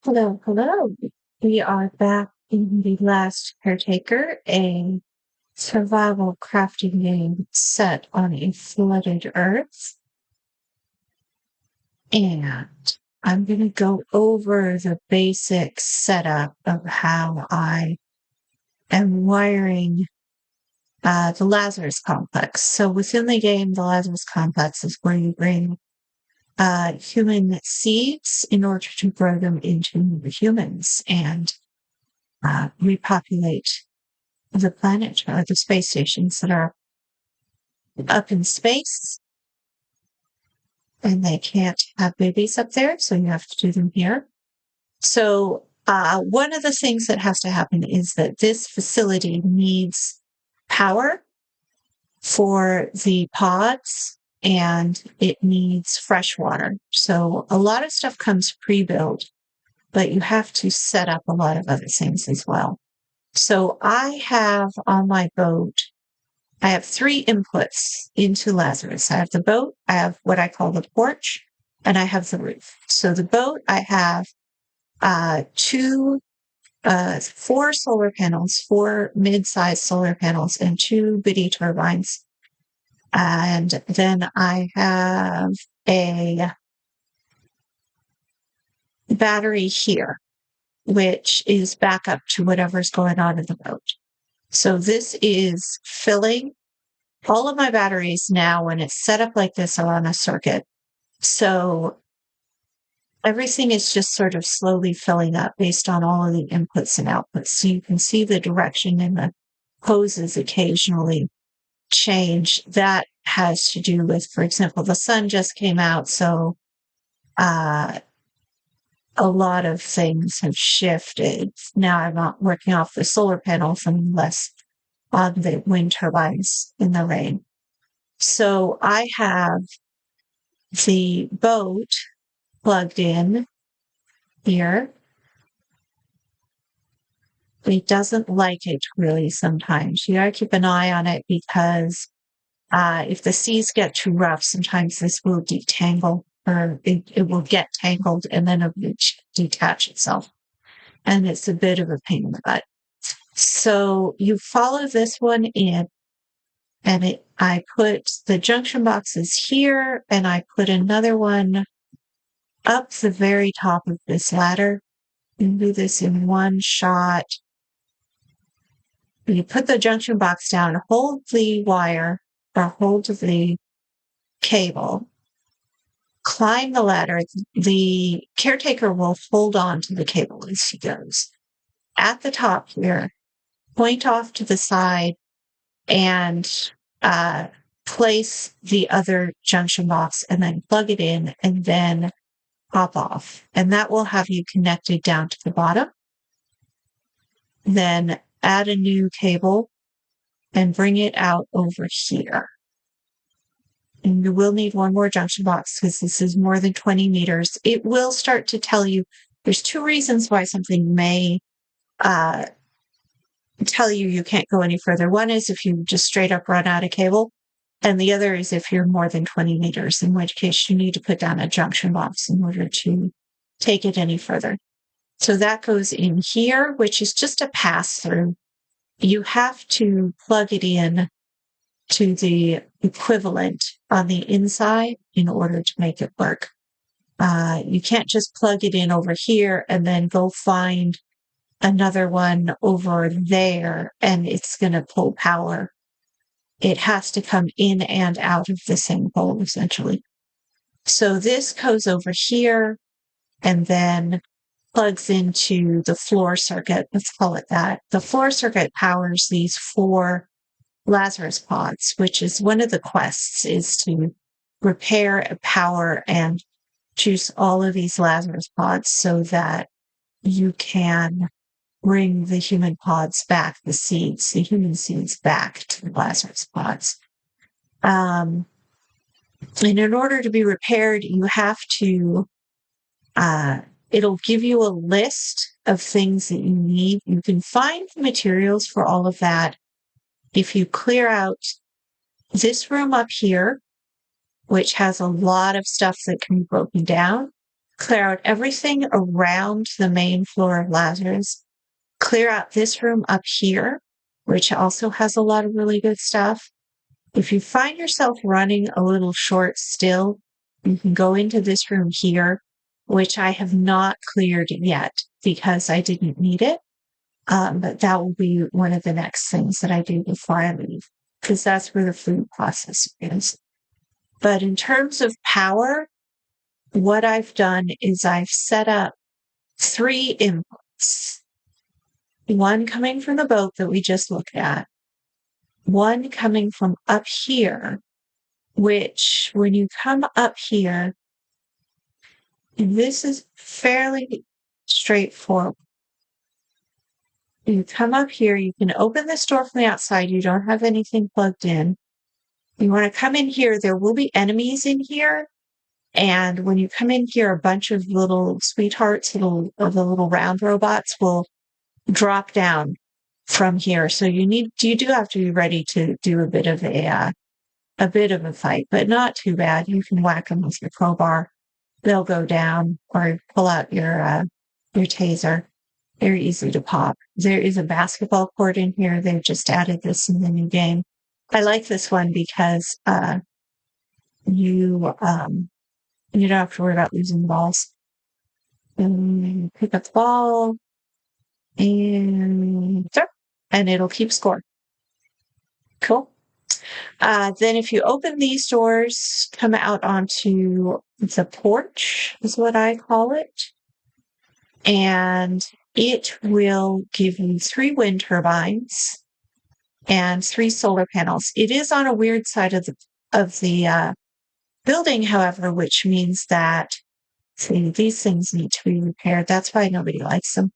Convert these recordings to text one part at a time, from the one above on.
Hello, hello. We are back in the Last Caretaker, a survival crafting game set on a flooded Earth. And I'm going to go over the basic setup of how I am wiring the Lazarus Complex. So within the game, the Lazarus Complex is where you bring human seeds in order to grow them into humans and repopulate the planet or the space stations that are up in space, and they can't have babies up there, so you have to do them here. So one of the things that has to happen is that this facility needs power for the pods, and it needs fresh water. So a lot of stuff comes pre-built, but you have to set up a lot of other things as well. So I have on my boat, I have three inputs into Lazarus. I have the boat, I have what I call the porch, and I have the roof. So the boat, I have four solar panels, four mid-sized solar panels, and two bitty turbines. And then I have a battery here, which is backup to whatever's going on in the boat. So this is filling. All of my batteries now, when it's set up like this, are on a circuit. So everything is just sort of slowly filling up based on all of the inputs and outputs. So you can see the direction and the hoses occasionally change. That has to do with, for example, the sun just came out. So a lot of things have shifted. Now I'm not working off the solar panels and less on the wind turbines in the rain. So I have the boat plugged in here. It doesn't like it really sometimes. You gotta keep an eye on it because if the seas get too rough, sometimes this will detangle or it will get tangled and then it will detach itself. And it's a bit of a pain in the butt. So you follow this one in, and I put the junction boxes here, and I put another one up the very top of this ladder. You do this in one shot. You put the junction box down, hold the wire or hold the cable, climb the ladder. The caretaker will hold on to the cable as he goes. At the top here, point off to the side and place the other junction box and then plug it in and then pop off. And that will have you connected down to the bottom. Then add a new cable and bring it out over here. And you will need one more junction box because this is more than 20 meters. It will start to tell you there's two reasons why something may tell you can't go any further. One is if you just straight up run out of cable, and the other is if you're more than 20 meters, in which case you need to put down a junction box in order to take it any further. So that goes in here, which is just a pass through. You have to plug it in to the equivalent on the inside in order to make it work. You can't just plug it in over here and then go find another one over there and it's going to pull power. It has to come in and out of the same hole, essentially. So this goes over here and then plugs into the floor circuit. Let's call it that. The floor circuit powers these four Lazarus pods, which is one of the quests, is to repair, power, and juice all of these Lazarus pods so that you can bring the human pods back, the human seeds back to the Lazarus pods. And in order to be repaired, you have to, it'll give you a list of things that you need. You can find the materials for all of that if you clear out this room up here, which has a lot of stuff that can be broken down. clear out everything around the main floor of Lazarus, clear out this room up here, which also has a lot of really good stuff. If you find yourself running a little short still, you can go into this room here, which I have not cleared yet because I didn't need it. But that will be one of the next things that I do before I leave, because that's where the food processor is. But in terms of power, what I've done is I've set up 3 inputs. One coming from the boat that we just looked at, one coming from up here, which when you come up here, this is fairly straightforward. You come up here, you can open this door from the outside. You don't have anything plugged in. You want to come in here. There will be enemies in here. And when you come in here, a bunch of little sweethearts, the little round robots will drop down from here. So you do have to be ready to do a bit of a fight, but not too bad. You can whack them with your crowbar. They'll go down, or pull out your taser. Very easy to pop. There is a basketball court in here. They've just added this in the new game. I like this one because you don't have to worry about losing the balls. And pick up the ball and it'll keep score. Cool. Then if you open these doors, come out onto the porch, is what I call it. And it will give you 3 wind turbines and 3 solar panels. It is on a weird side of the building, however, which means that these things need to be repaired. That's why nobody likes them.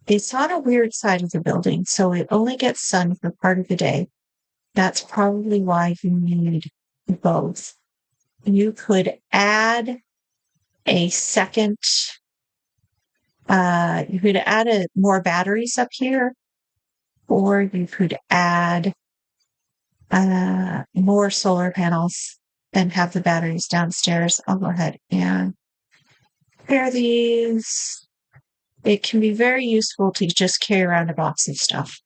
It's on a weird side of the building, so it only gets sun for part of the day. That's probably why you need both. You could add a second, you could add more batteries up here, or you could add more solar panels and have the batteries downstairs. I'll go ahead and pair these. It can be very useful to just carry around a box of stuff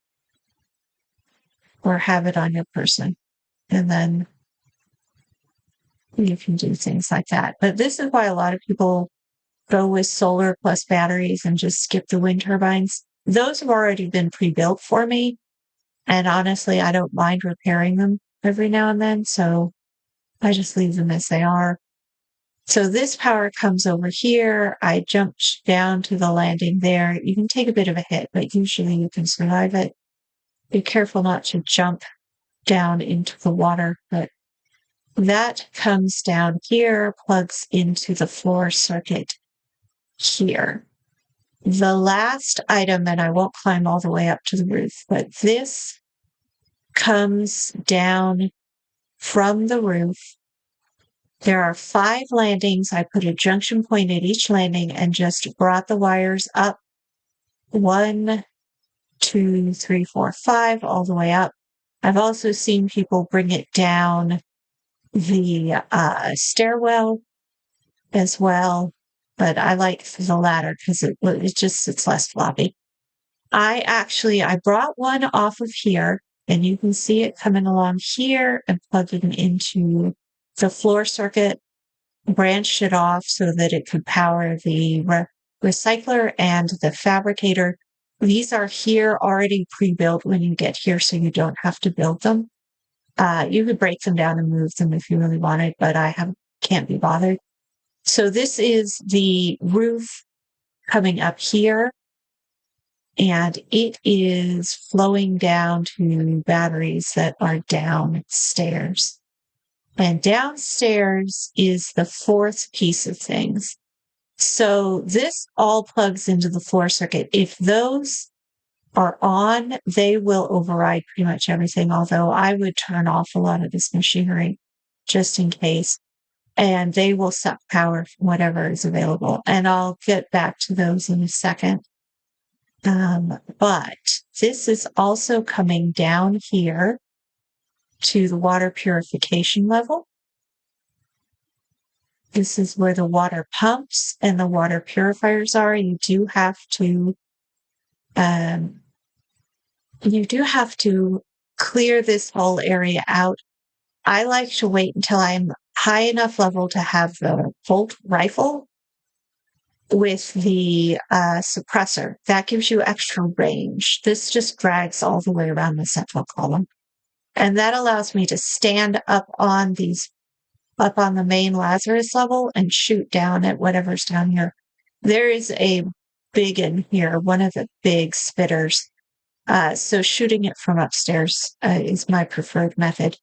or have it on your person. And then you can do things like that. But this is why a lot of people go with solar plus batteries and just skip the wind turbines. Those have already been pre-built for me. And honestly, I don't mind repairing them every now and then. So I just leave them as they are. So this power comes over here. I jumped down to the landing there. You can take a bit of a hit, but usually you can survive it. Be careful not to jump down into the water, but that comes down here, plugs into the floor circuit here. The last item, and I won't climb all the way up to the roof, but this comes down from the roof. There are 5 landings. I put a junction point at each landing and just brought the wires up 1, 2, 3, 4, 5, all the way up. I've also seen people bring it down the stairwell as well, but I like the latter because it's less floppy. I brought one off of here, and you can see it coming along here and plugging into the floor circuit, branched it off so that it could power the recycler and the fabricator. These are here already pre-built when you get here, so you don't have to build them. You could break them down and move them if you really wanted, but can't be bothered. So this is the roof coming up here, and it is flowing down to batteries that are downstairs. And downstairs is the 4th piece of things. So this all plugs into the floor circuit. If those are on, they will override pretty much everything, although I would turn off a lot of this machinery just in case. And they will suck power from whatever is available. And I'll get back to those in a second. But this is also coming down here to the water purification level. this is where the water pumps and the water purifiers are. You do have to clear this whole area out. I like to wait until I'm high enough level to have the bolt rifle with the suppressor. That gives you extra range. This just drags all the way around the central column. And that allows me to stand up on the main Lazarus level and shoot down at whatever's down here. There is a big in here, one of the big spitters. So shooting it from upstairs is my preferred method.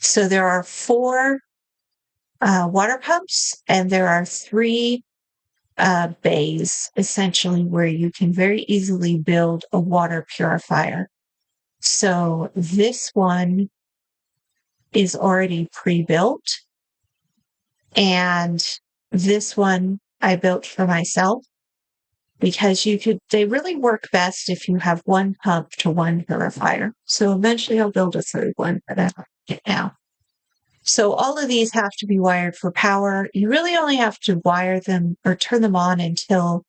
So there are 4 water pumps, and there are 3 bays, essentially, where you can very easily build a water purifier. So this one is already pre-built, and this one I built for myself because they really work best if you have 1 pump to 1 purifier. So eventually I'll build a 3rd one, but I don't like it now. So all of these have to be wired for power. You really only have to wire them or turn them on until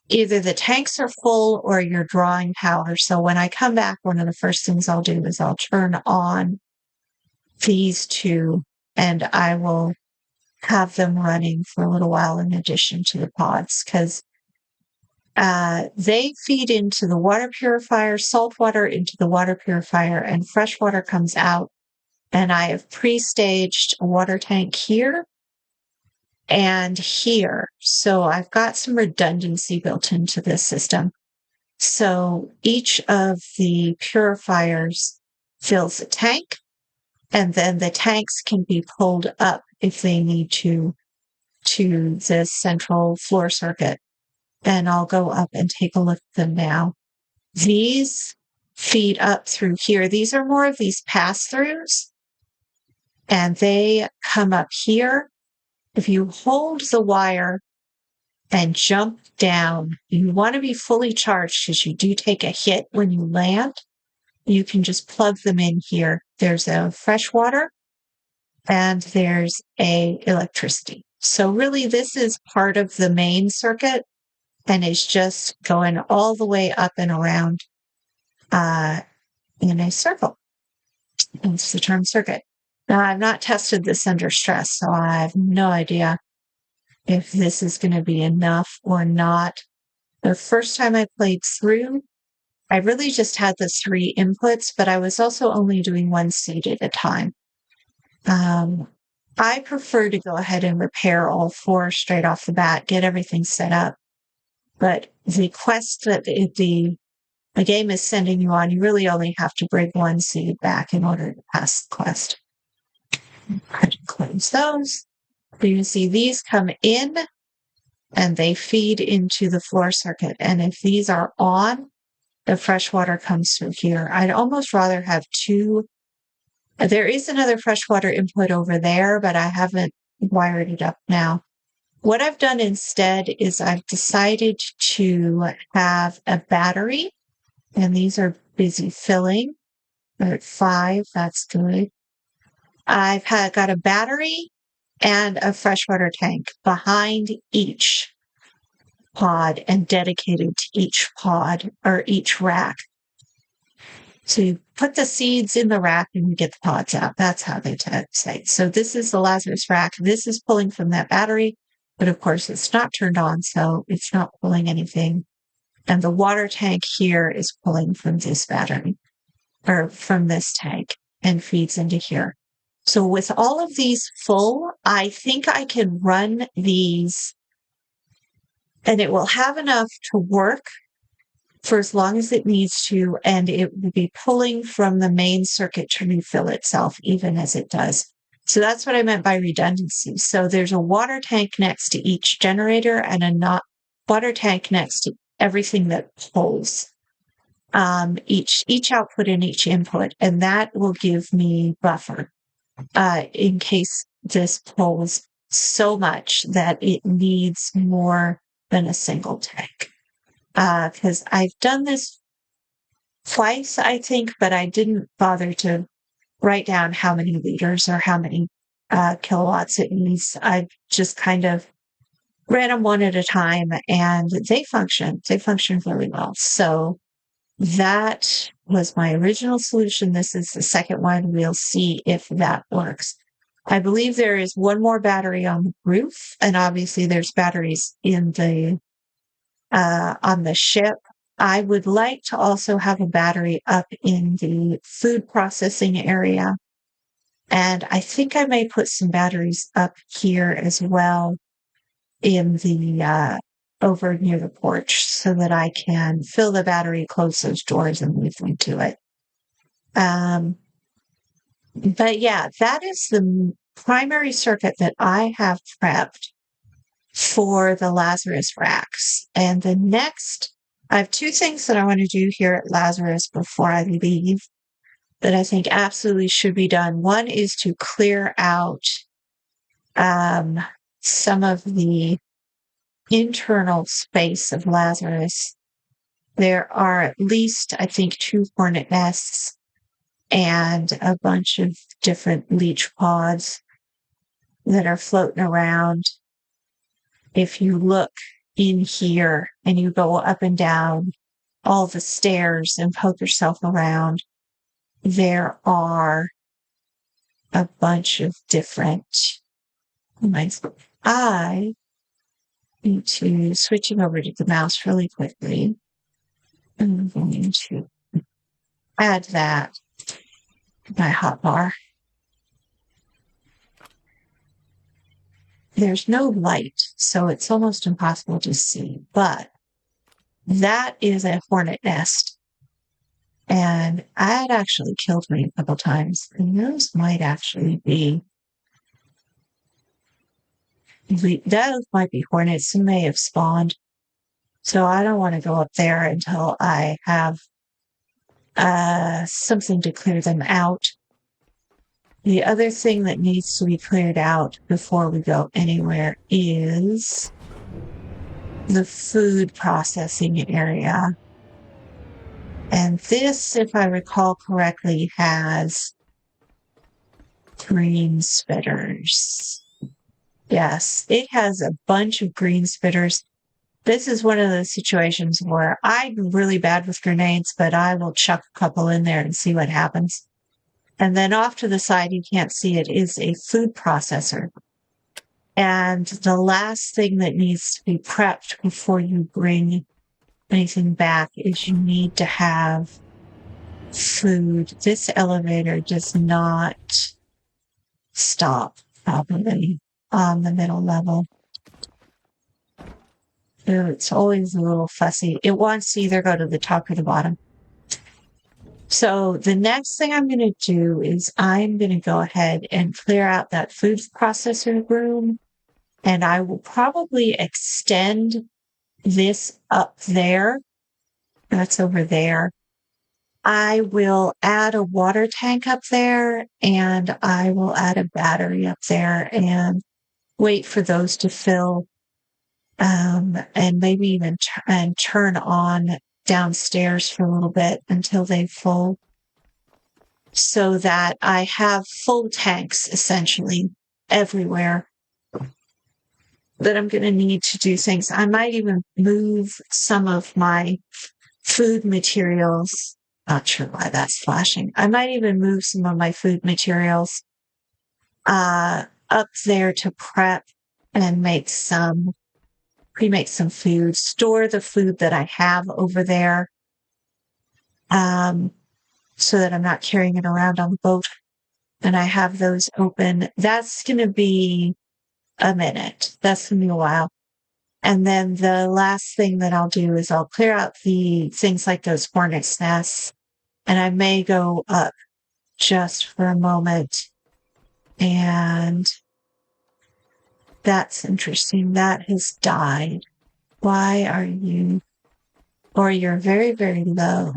either the tanks are full or you're drawing power. So when I come back, one of the first things I'll do is I'll turn on these 2, and I will have them running for a little while in addition to the pods, because they feed into the water purifier, salt water into the water purifier, and fresh water comes out. And I have pre-staged a water tank here and here. So I've got some redundancy built into this system. So each of the purifiers fills a tank, and then the tanks can be pulled up if they need to the central floor circuit. And I'll go up and take a look at them now. These feed up through here. These are more of these pass-throughs, and they come up here. If you hold the wire and jump down, you want to be fully charged because you do take a hit when you land. You can just plug them in here. There's a fresh water and there's a electricity. So really this is part of the main circuit and is just going all the way up and around in a circle. That's the term circuit. Now, I've not tested this under stress, so I have no idea if this is going to be enough or not. The first time I played through, I really just had the 3 inputs, but I was also only doing 1 seed at a time. I prefer to go ahead and repair all 4 straight off the bat, get everything set up. But the quest that the game is sending you on, you really only have to bring 1 seed back in order to pass the quest. Close those. You can see these come in and they feed into the floor circuit. And if these are on, the fresh water comes through here. I'd almost rather have 2. There is another freshwater input over there, but I haven't wired it up now. What I've done instead is I've decided to have a battery, and these are busy filling. They're at 5, that's good. I've got a battery and a freshwater tank behind each pod and dedicated to each pod or each rack. So you put the seeds in the rack and you get the pods out. That's how they say. So this is the Lazarus rack. This is pulling from that battery, but of course it's not turned on, so it's not pulling anything. And the water tank here is pulling from this battery or from this tank and feeds into here. So with all of these full, I think I can run these and it will have enough to work for as long as it needs to, and it will be pulling from the main circuit to refill itself even as it does. So that's what I meant by redundancy. So there's a water tank next to each generator and a water tank next to everything that pulls each output and each input, and that will give me buffer in case this pulls so much that it needs more than a single tank. Because I've done this twice, I think, but I didn't bother to write down how many liters or how many kilowatts it needs. I just kind of ran them one at a time, and they function. They function really well. So that was my original solution. This is the second one. We'll see if that works. I believe there is one more battery on the roof, and obviously there's batteries in the on the ship. I would like to also have a battery up in the food processing area. And I think I may put some batteries up here as well in the over near the porch so that I can fill the battery, close those doors, and move them to it. But yeah, that is the primary circuit that I have prepped for the Lazarus Racks. And the next, I have two things that I want to do here at Lazarus before I leave that I think absolutely should be done. One is to clear out some of the internal space of Lazarus. There are at least, I think, 2 hornet nests and a bunch of different leech pods that are floating around. If you look in here and you go up and down all the stairs and poke yourself around, there are a bunch of different. I need to switching over to the mouse really quickly. I'm going to add that to my hotbar. There's no light, so it's almost impossible to see, but that is a hornet nest. And I had actually killed me a couple times, and those might actually be those might be hornets who may have spawned. So I don't want to go up there until I have something to clear them out. The other thing that needs to be cleared out before we go anywhere is the food processing area. And this, if I recall correctly, has green spitters. Yes, it has a bunch of green spitters. This is one of those situations where I'm really bad with grenades, but I will chuck a couple in there and see what happens. And then off to the side, you can't see it, is a food processor. And the last thing that needs to be prepped before you bring anything back is you need to have food. This elevator does not stop properly on the middle level. It's always a little fussy. It wants to either go to the top or the bottom. So the next thing I'm going to do is I'm going to go ahead and clear out that food processor room, and I will probably extend this up there. That's over there. I will add a water tank up there, and I will add a battery up there and wait for those to fill, and maybe even turn on downstairs for a little bit until they full, so that I have full tanks essentially everywhere that I'm going to need to do things. I might even move some of my food materials. Not sure why that's flashing. I might even move some of my food materials up there to prep and pre-make some food, store the food that I have over there, so that I'm not carrying it around on the boat. And I have those open. That's going to be a minute. That's going to be a while. And then the last thing that I'll do is I'll clear out the things like those hornet's nests. And I may go up just for a moment. And that's interesting. That has died. Why are you? Or you're very, very low.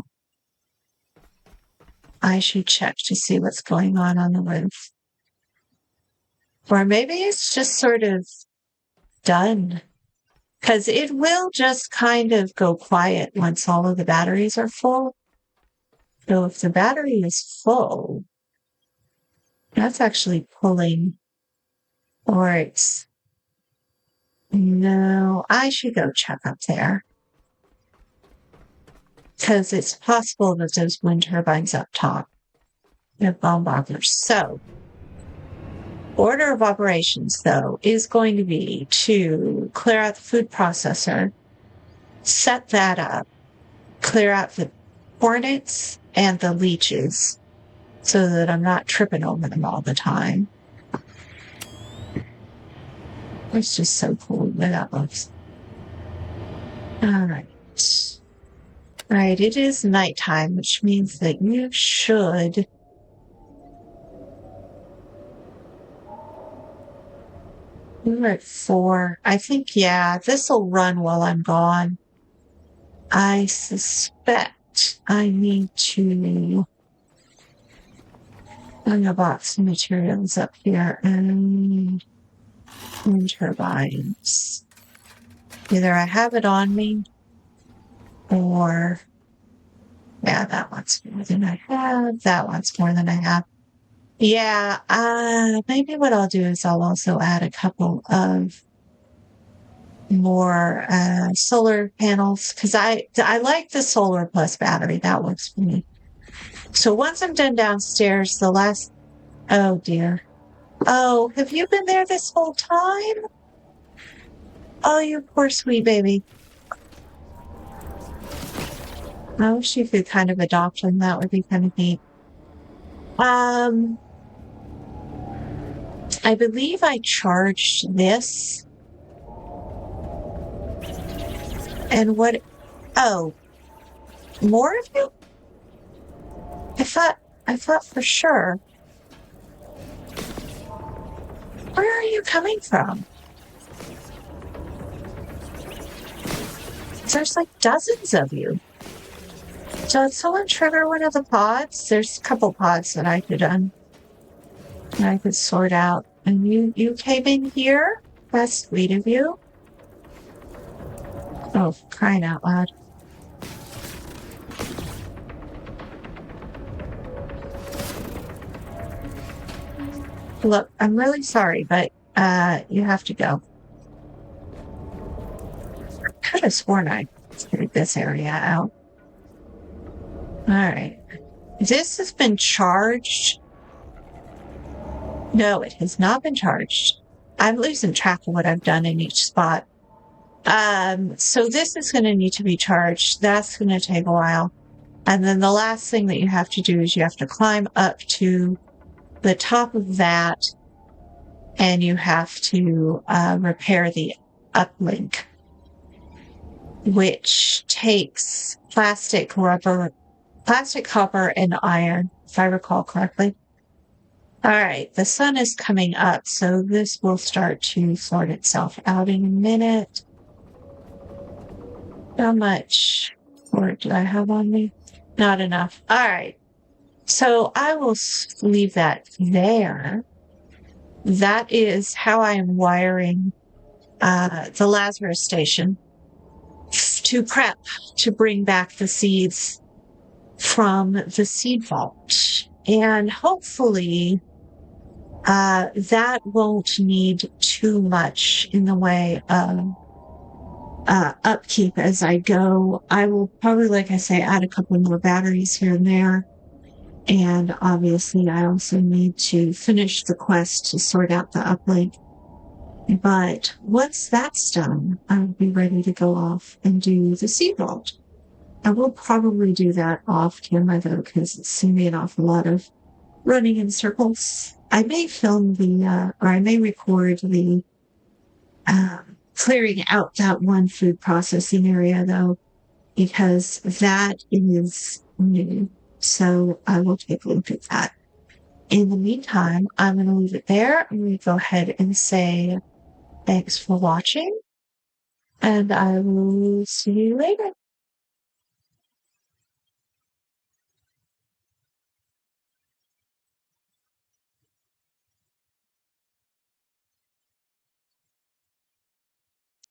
I should check to see what's going on the roof. Or maybe it's just sort of done. Because it will just kind of go quiet once all of the batteries are full. So if the battery is full, that's actually pulling Or it's... No, I should go check up there. Because it's possible that those wind turbines up top have bomb bombers. So, order of operations, though, is going to be to clear out the food processor, set that up, clear out the hornets and the leeches so that I'm not tripping over them all the time. It's just so cool the way that looks. All right. All right, it is nighttime, which means that you should... We're at 4. I think, yeah, this will run while I'm gone. I suspect I need to bring a box of materials up here and wind turbines. Either I have it on me or, yeah, that one's more than I have. That one's more than I have. Yeah, maybe what I'll do is I'll also add a couple of more solar panels because I like the solar plus battery. That works for me. So once I'm done downstairs, the last... Oh, dear. Oh, have you been there this whole time? Oh, you poor sweet baby. I wish you could kind of adopt him. That would be kind of neat. I believe I charged this. And what... Oh. More of you? I thought for sure. Where are you coming from? There's like dozens of you. So did someone trigger one of the pods? There's a couple pods that I could sort out. And you came in here? That's sweet of you. Oh, crying out loud. Look, I'm really sorry, but you have to go. I could have sworn I cleared this area out. Alright. This has been charged. No, it has not been charged. I'm losing track of what I've done in each spot. So this is going to need to be charged. That's going to take a while. And then the last thing that you have to do is you have to climb up to the top of that and you have to repair the uplink, which takes plastic, copper, and iron, if I recall correctly. All right, the sun is coming up, so this will start to sort itself out in a minute. How much work do I have on me? Not enough. All right. So I will leave that there. That is how I am wiring the Lazarus station to prep to bring back the seeds from the Seed Vault. And hopefully that won't need too much in the way of upkeep as I go. I will probably, like I say, add a couple more batteries here and there. And obviously I also need to finish the quest to sort out the uplink. But once that's done, I'll be ready to go off and do the Seed Vault. I will probably do that off camera though, because it's going to be an awful lot of running in circles. I may film or I may record the clearing out that one food processing area though, because that is new. So I will take a look at that. In the meantime, I'm going to leave it there. I'm going to go ahead and say thanks for watching, and I will see you later.